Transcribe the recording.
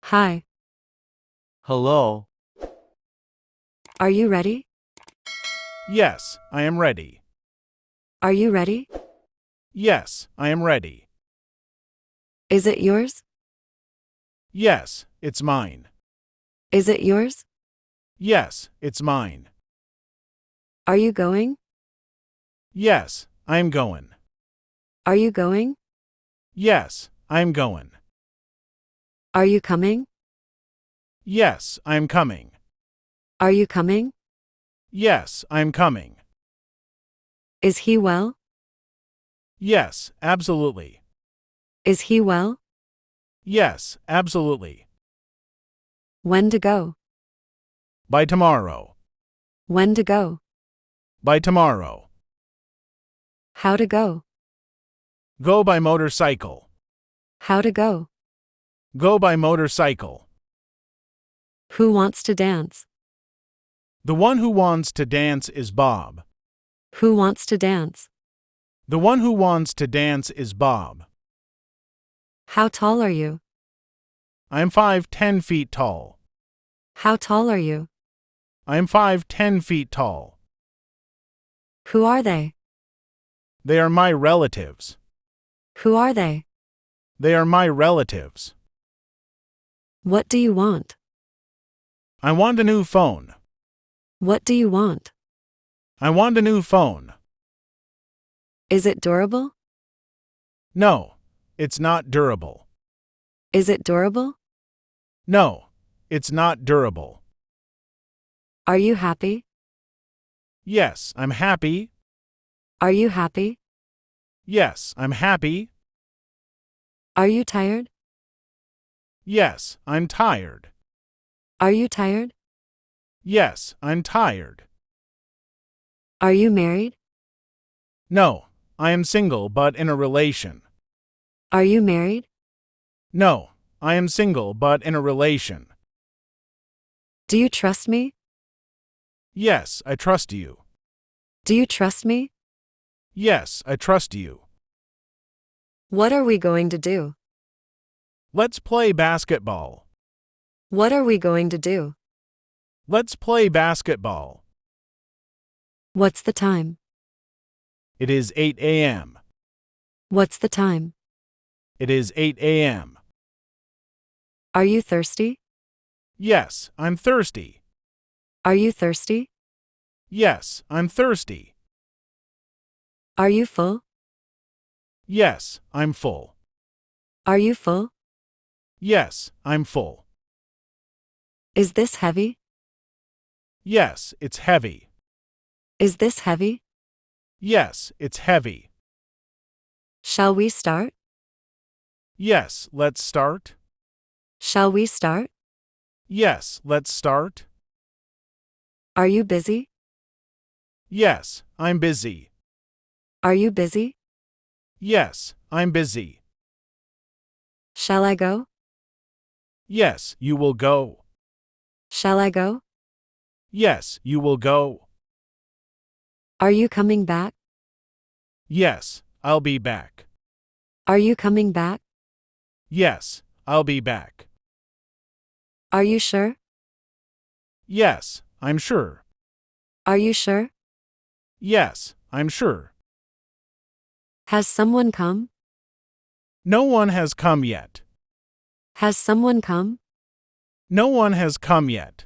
Hi, Hello. are you ready? Yes, I am ready. Are you ready? Yes, I am ready. Is it yours? Yes, it's mine. Is it yours? Yes, it's mine. Are you going? Yes, I'm going. Are you going? Yes, I'm going. Are you coming? Yes, I'm coming. Are you coming? Yes, I'm coming. Is he well? Yes, absolutely. Is he well? Yes, absolutely. When to go? By tomorrow. When to go? By tomorrow. How to go? Go by motorcycle. How to go? Go by motorcycle. Who wants to dance? The one who wants to dance is Bob. Who wants to dance? The one who wants to dance is Bob. How tall are you? I'm 5'10" feet tall. How tall are you? I'm 5'10" feet tall. Who are they? They are my relatives. Who are they? They are my relatives. What do you want? I want a new phone. What do you want? I want a new phone. Is it durable? No, it's not durable. Is it durable? No, it's not durable. Are you happy? Yes, I'm happy. Are you happy? Yes, I'm happy. Are you tired? Yes, I'm tired. Are you tired? Yes, I'm tired. Are you married? No, I am single but in a relation. Are you married? No, I am single but in a relation. Do you trust me? Yes, I trust you. Do you trust me? Yes, I trust you. What are we going to do? Let's play basketball. What are we going to do? Let's play basketball. What's the time? It is 8 a.m. What's the time? It is 8 a.m. Are you thirsty? Yes, I'm thirsty. Are you thirsty? Yes, I'm thirsty. Are you full? Yes, I'm full. Are you full? Yes, I'm full. Is this heavy? Yes, it's heavy. Is this heavy? Yes, it's heavy. Shall we start? Yes, let's start. Shall we start? Yes, let's start. Are you busy? Yes, I'm busy. Are you busy? Yes, I'm busy. Shall I go? Yes, you will go. Shall I go? Yes, you will go. Are you coming back? Yes, I'll be back. Are you coming back? Yes, I'll be back. Are you sure? Yes, I'm sure. Are you sure? Yes, I'm sure. Has someone come? No one has come yet. Has someone come? No one has come yet.